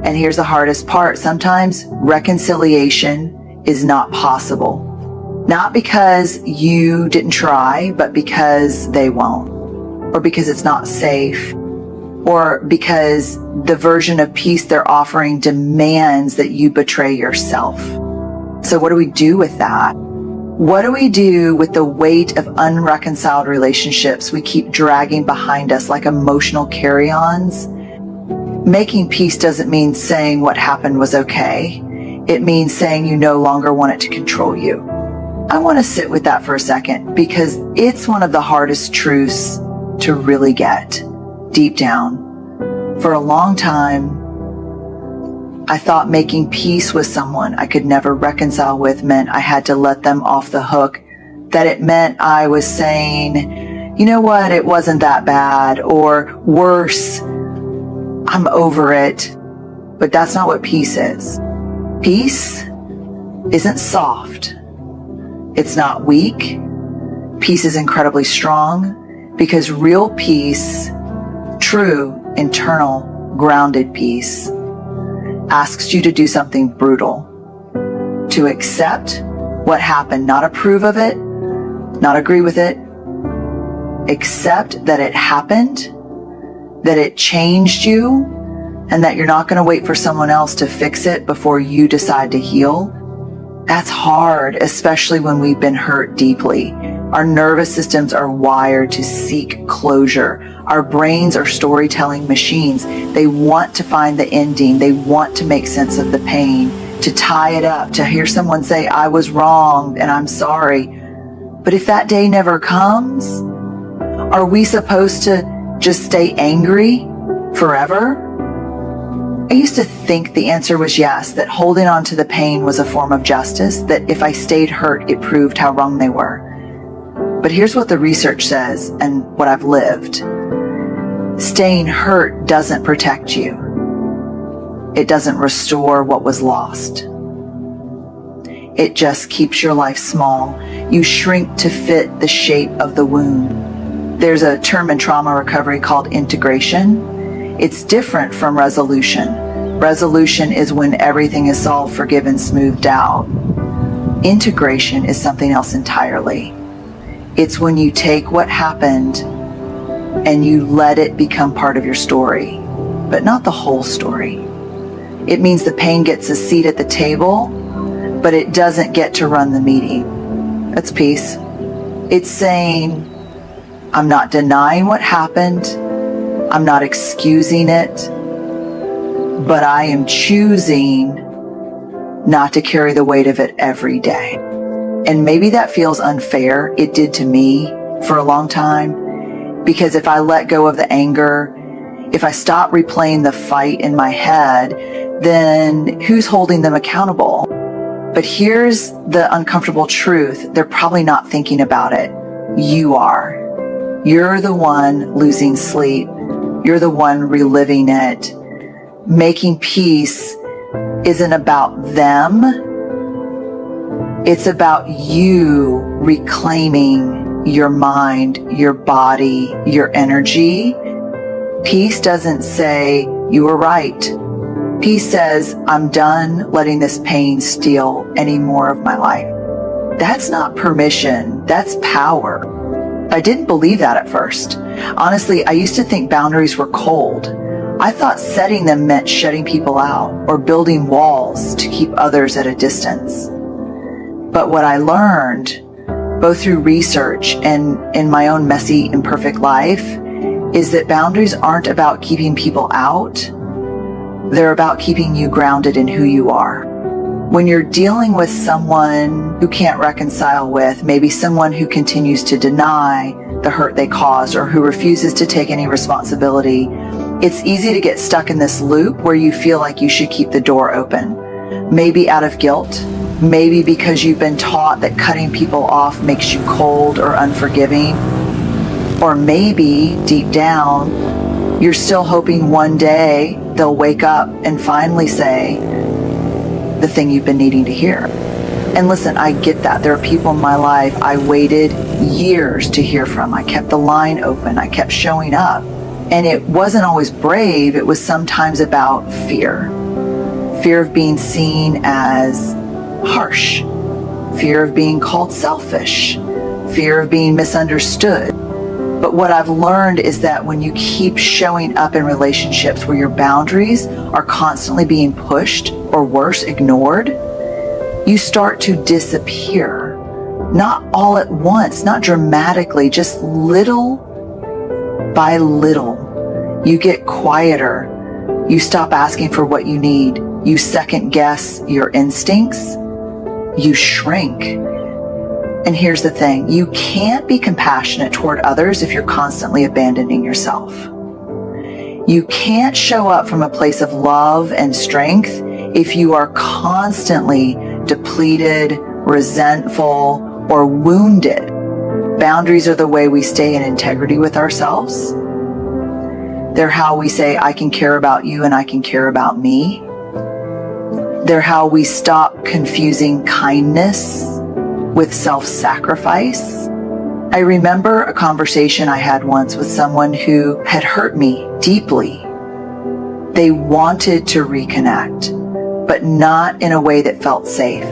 And here's the hardest part. Sometimes reconciliation is not possible. Not because you didn't try, but because they won't. Or because it's not safe. Or because the version of peace they're offering demands that you betray yourself. So what do we do with that? What do we do with the weight of unreconciled relationships we keep dragging behind us like emotional carry-ons? Making peace doesn't mean saying what happened was okay. It means saying you no longer want it to control you. I want to sit with that for a second because it's one of the hardest truths to really get deep down. For a long time, I thought making peace with someone I could never reconcile with meant I had to let them off the hook, that it meant I was saying, you know what, it wasn't that bad, or worse, I'm over it. But that's not what peace is. Peace isn't soft. It's not weak. Peace is incredibly strong because real peace, true, internal, grounded peace, asks you to do something brutal. To accept what happened, not approve of it, not agree with it. Accept that it happened, that it changed you, and that you're not going to wait for someone else to fix it before you decide to heal. That's hard, especially when we've been hurt deeply. Our nervous systems are wired to seek closure. Our brains are storytelling machines. They want to find the ending. They want to make sense of the pain, to tie it up, to hear someone say, I was wrong and I'm sorry. But if that day never comes, are we supposed to just stay angry forever? I used to think the answer was yes, that holding on to the pain was a form of justice, that if I stayed hurt, it proved how wrong they were. But here's what the research says and what I've lived. Staying hurt doesn't protect you. It doesn't restore what was lost. It just keeps your life small. You shrink to fit the shape of the wound. There's a term in trauma recovery called integration. It's different from resolution. Resolution is when everything is solved, forgiven, smoothed out. Integration is something else entirely. It's when you take what happened and you let it become part of your story, but not the whole story. It means the pain gets a seat at the table, but it doesn't get to run the meeting. That's peace. It's saying, I'm not denying what happened. I'm not excusing it, but I am choosing not to carry the weight of it every day. And maybe that feels unfair. It did to me for a long time, because if I let go of the anger, if I stop replaying the fight in my head, then who's holding them accountable? But here's the uncomfortable truth. They're probably not thinking about it. You are. You're the one losing sleep. You're the one reliving it. Making peace isn't about them. It's about you reclaiming your mind, your body, your energy. Peace doesn't say, you were right. Peace says, I'm done letting this pain steal any more of my life. That's not permission. That's power. I didn't believe that at first. Honestly, I used to think boundaries were cold. I thought setting them meant shutting people out or building walls to keep others at a distance. But what I learned, both through research and in my own messy, imperfect life, is that boundaries aren't about keeping people out. They're about keeping you grounded in who you are. When you're dealing with someone who can't reconcile with, maybe someone who continues to deny the hurt they caused or who refuses to take any responsibility, it's easy to get stuck in this loop where you feel like you should keep the door open. Maybe out of guilt, maybe because you've been taught that cutting people off makes you cold or unforgiving, or maybe deep down, you're still hoping one day they'll wake up and finally say the thing you've been needing to hear. And listen, I get that. There are people in my life I waited years to hear from. I kept the line open. I kept showing up. And it wasn't always brave. It was sometimes about fear. fear of being seen as harsh, fear of being called selfish, fear of being misunderstood. But what I've learned is that when you keep showing up in relationships where your boundaries are constantly being pushed, or worse, ignored, you start to disappear. Not all at once, not dramatically, just little by little. You get quieter. You stop asking for what you need. You second guess your instincts. You shrink. And here's the thing, you can't be compassionate toward others if you're constantly abandoning yourself. You can't show up from a place of love and strength if you are constantly depleted, resentful, or wounded. Boundaries are the way we stay in integrity with ourselves. They're how we say, I can care about you and I can care about me. They're how we stop confusing kindness with self-sacrifice. I remember a conversation I had once with someone who had hurt me deeply. They wanted to reconnect, but not in a way that felt safe,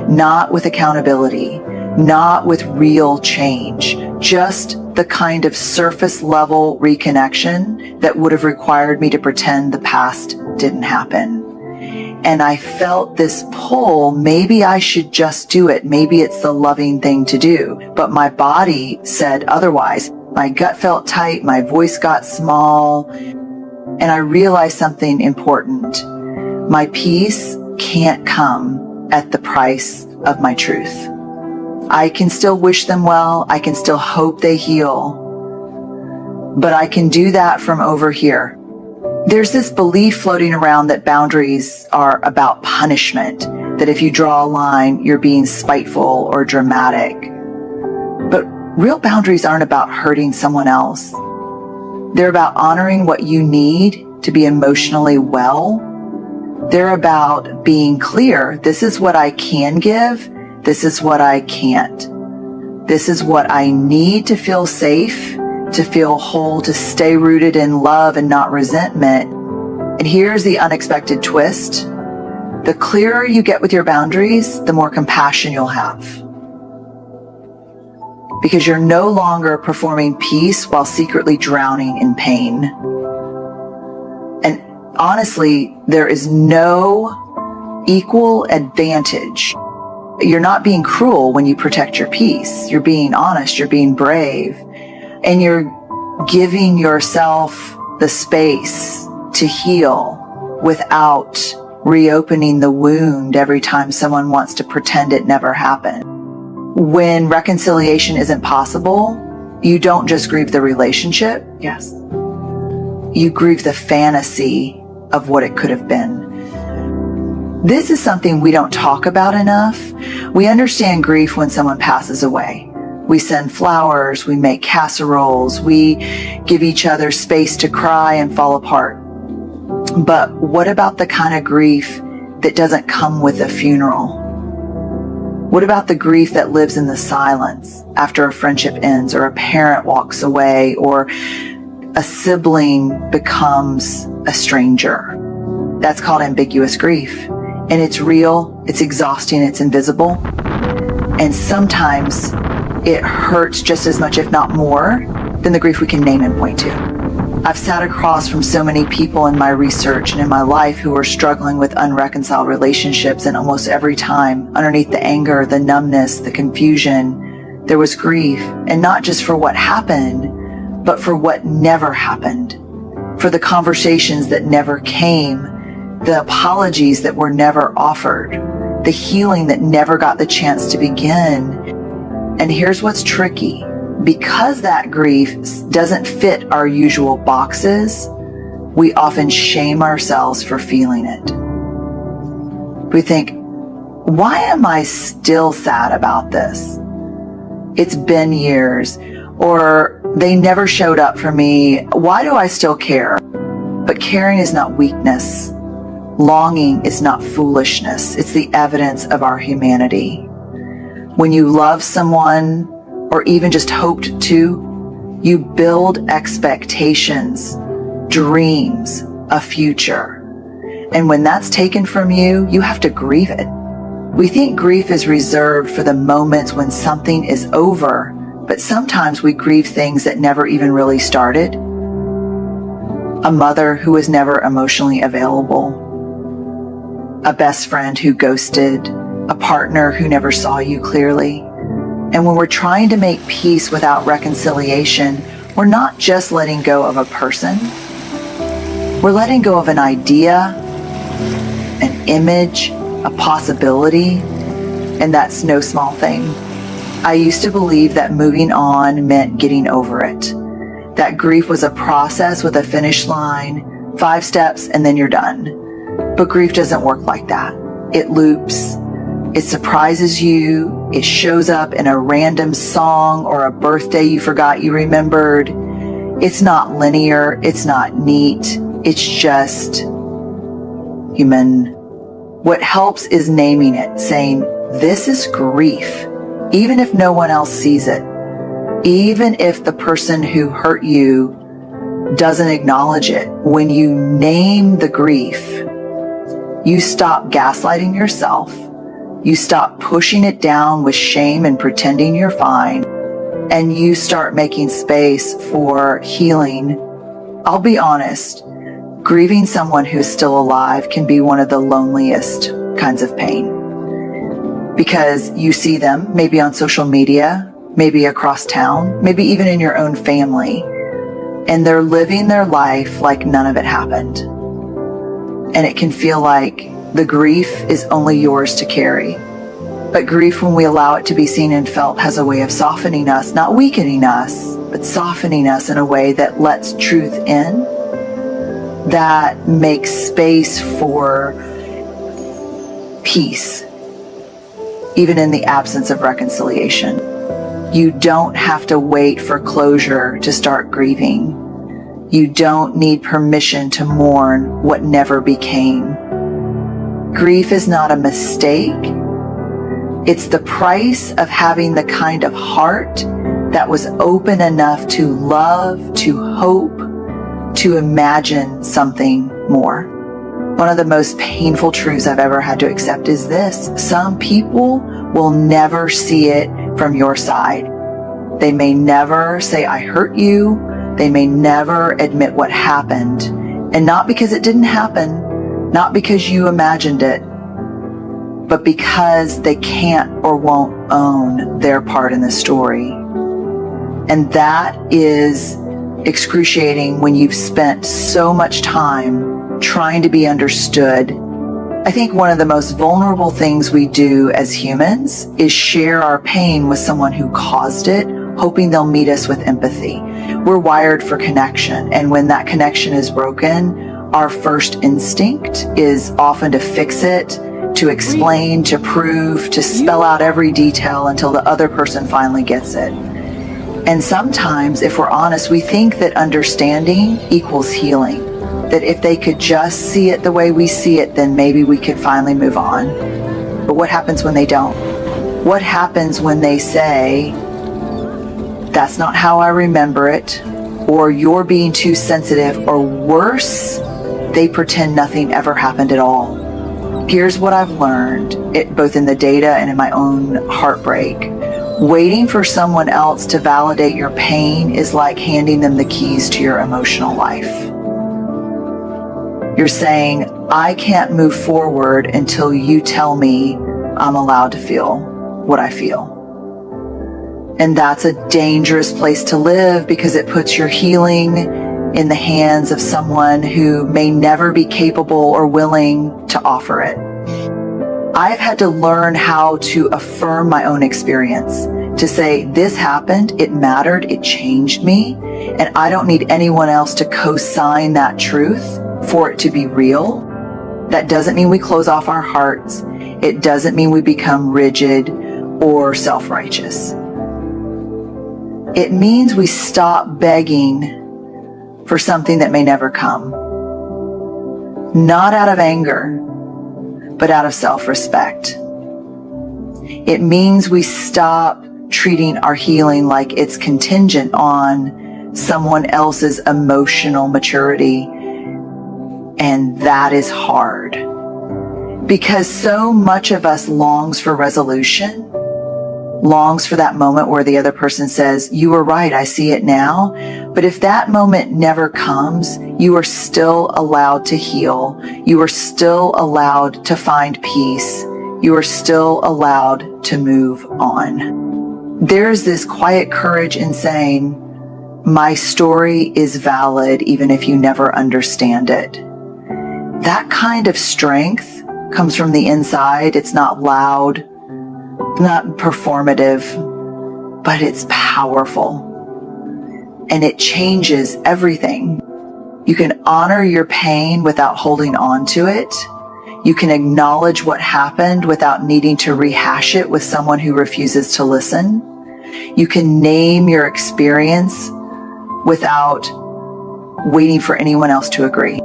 not with accountability, not with real change, just the kind of surface level reconnection that would have required me to pretend the past didn't happen. And I felt this pull, maybe I should just do it. Maybe it's the loving thing to do. But my body said otherwise. My gut felt tight. My voice got small. And I realized something important. My peace can't come at the price of my truth. I can still wish them well. I can still hope they heal. But I can do that from over here. There's this belief floating around that boundaries are about punishment, that if you draw a line, you're being spiteful or dramatic. But real boundaries aren't about hurting someone else. They're about honoring what you need to be emotionally well. They're about being clear. This is what I can give. This is what I can't. This is what I need to feel safe, to feel whole, to stay rooted in love and not resentment. And here's the unexpected twist. The clearer you get with your boundaries, the more compassion you'll have. Because you're no longer performing peace while secretly drowning in pain. And honestly, there is no equal advantage. You're not being cruel when you protect your peace. You're being honest, you're being brave. And you're giving yourself the space to heal without reopening the wound every time someone wants to pretend it never happened. When reconciliation isn't possible, you don't just grieve the relationship. Yes. You grieve the fantasy of what it could have been. This is something we don't talk about enough. We understand grief when someone passes away. We send flowers, we make casseroles, we give each other space to cry and fall apart. But what about the kind of grief that doesn't come with a funeral? What about the grief that lives in the silence after a friendship ends, or a parent walks away, or a sibling becomes a stranger? That's called ambiguous grief. And it's real, it's exhausting, it's invisible. And sometimes it hurts just as much, if not more, than the grief we can name and point to. I've sat across from so many people in my research and in my life who are struggling with unreconciled relationships, and almost every time, underneath the anger, the numbness, the confusion, there was grief. And not just for what happened, but for what never happened, for the conversations that never came, the apologies that were never offered, the healing that never got the chance to begin. And here's what's tricky. Because that grief doesn't fit our usual boxes, we often shame ourselves for feeling it. We think, why am I still sad about this? It's been years. Or they never showed up for me. Why do I still care? But caring is not weakness. Longing is not foolishness. It's the evidence of our humanity. When you love someone, or even just hoped to, you build expectations, dreams, a future. And when that's taken from you, you have to grieve it. We think grief is reserved for the moments when something is over, but sometimes we grieve things that never even really started. A mother who was never emotionally available, a best friend who ghosted, a partner who never saw you clearly. And when we're trying to make peace without reconciliation, we're not just letting go of a person. We're letting go of an idea, an image, a possibility, and that's no small thing. I used to believe that moving on meant getting over it, that grief was a process with a finish line, 5 steps, and then you're done. But grief doesn't work like that. It loops. It surprises you. It shows up in a random song or a birthday you forgot you remembered. It's not linear. It's not neat. It's just human. What helps is naming it, saying, this is grief, even if no one else sees it. Even if the person who hurt you doesn't acknowledge it. When you name the grief, you stop gaslighting yourself. You stop pushing it down with shame and pretending you're fine. And you start making space for healing. I'll be honest, grieving someone who's still alive can be one of the loneliest kinds of pain. Because you see them maybe on social media, maybe across town, maybe even in your own family, and they're living their life like none of it happened. And it can feel like the grief is only yours to carry. But grief, when we allow it to be seen and felt, has a way of softening us, not weakening us, but softening us in a way that lets truth in, that makes space for peace, even in the absence of reconciliation. You don't have to wait for closure to start grieving. You don't need permission to mourn what never became. Grief is not a mistake. It's the price of having the kind of heart that was open enough to love, to hope, to imagine something more. One of the most painful truths I've ever had to accept is this: some people will never see it from your side. They may never say, I hurt you. They may never admit what happened. And not because it didn't happen, not because you imagined it, but because they can't or won't own their part in the story. And that is excruciating when you've spent so much time trying to be understood. I think one of the most vulnerable things we do as humans is share our pain with someone who caused it, hoping they'll meet us with empathy. We're wired for connection, and when that connection is broken, our first instinct is often to fix it, to explain, to prove, to spell out every detail until the other person finally gets it. And sometimes, if we're honest, we think that understanding equals healing. That if they could just see it the way we see it, then maybe we could finally move on. But what happens when they don't? What happens when they say, that's not how I remember it, or you're being too sensitive, or worse, they pretend nothing ever happened at all? Here's what I've learned, both in the data and in my own heartbreak. Waiting for someone else to validate your pain is like handing them the keys to your emotional life. You're saying, I can't move forward until you tell me I'm allowed to feel what I feel. And that's a dangerous place to live because it puts your healing in the hands of someone who may never be capable or willing to offer it. I've had to learn how to affirm my own experience, to say, this happened, it mattered, it changed me, and I don't need anyone else to co-sign that truth for it to be real. That doesn't mean we close off our hearts. It doesn't mean we become rigid or self-righteous. It means we stop begging for something that may never come. Not out of anger, but out of self-respect. It means we stop treating our healing like it's contingent on someone else's emotional maturity. And that is hard because so much of us longs for resolution, longs for that moment where the other person says, you were right, I see it now. But if that moment never comes, you are still allowed to heal. You are still allowed to find peace. You are still allowed to move on. There's this quiet courage in saying, my story is valid even if you never understand it. That kind of strength comes from the inside. It's not loud, not performative, but it's powerful. And it changes everything. You can honor your pain without holding on to it. You can acknowledge what happened without needing to rehash it with someone who refuses to listen. You can name your experience without waiting for anyone else to agree.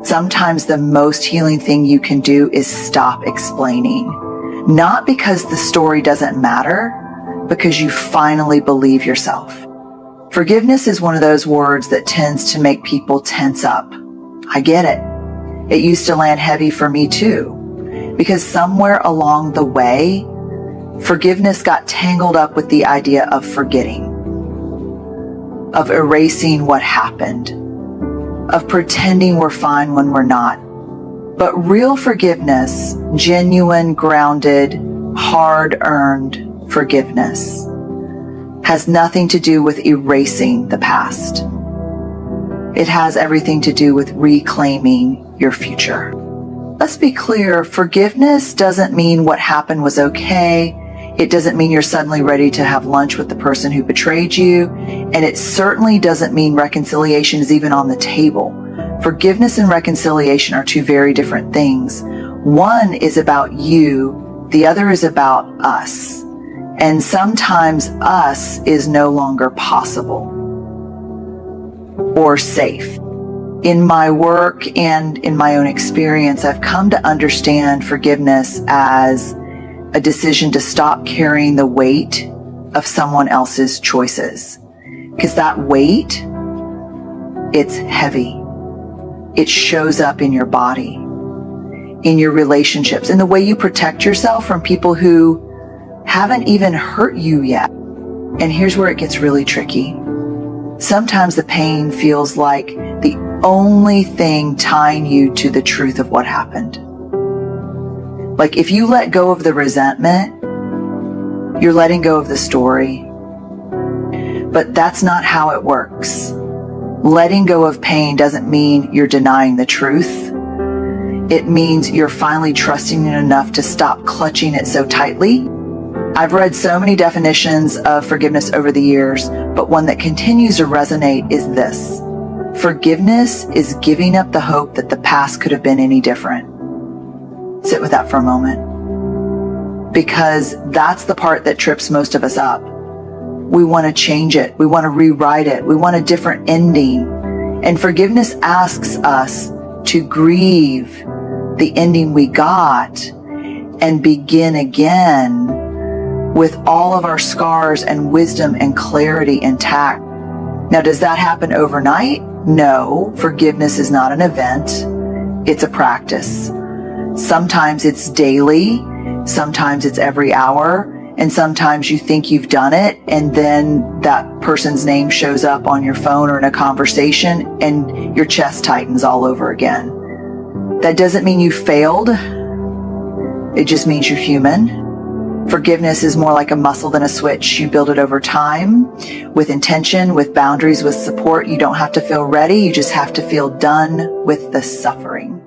Sometimes the most healing thing you can do is stop explaining. Not because the story doesn't matter, because you finally believe yourself. Forgiveness is one of those words that tends to make people tense up. I get it. It used to land heavy for me too, because somewhere along the way, forgiveness got tangled up with the idea of forgetting, of erasing what happened, of pretending we're fine when we're not. But real forgiveness, genuine, grounded, hard-earned forgiveness, has nothing to do with erasing the past. It has everything to do with reclaiming your future. Let's be clear, forgiveness doesn't mean what happened was okay. It doesn't mean you're suddenly ready to have lunch with the person who betrayed you. And it certainly doesn't mean reconciliation is even on the table. Forgiveness and reconciliation are two very different things. One is about you, the other is about us. And sometimes us is no longer possible or safe. In my work and in my own experience, I've come to understand forgiveness as a decision to stop carrying the weight of someone else's choices. Because that weight, it's heavy. It shows up in your body, in your relationships, in the way you protect yourself from people who haven't even hurt you yet. And here's where it gets really tricky. Sometimes the pain feels like the only thing tying you to the truth of what happened. Like if you let go of the resentment, you're letting go of the story. But that's not how it works. Letting go of pain doesn't mean you're denying the truth. It means you're finally trusting it enough to stop clutching it so tightly. I've read so many definitions of forgiveness over the years, but one that continues to resonate is this. Forgiveness is giving up the hope that the past could have been any different. Sit with that for a moment. Because that's the part that trips most of us up. We want to change it. We want to rewrite it. We want a different ending. And forgiveness asks us to grieve the ending we got and begin again with all of our scars and wisdom and clarity intact. Now, does that happen overnight? No, forgiveness is not an event. It's a practice. Sometimes it's daily. Sometimes it's every hour. And sometimes you think you've done it, and then that person's name shows up on your phone or in a conversation, and your chest tightens all over again. That doesn't mean you failed. It just means you're human. Forgiveness is more like a muscle than a switch. You build it over time, with intention, with boundaries, with support. You don't have to feel ready. You just have to feel done with the suffering.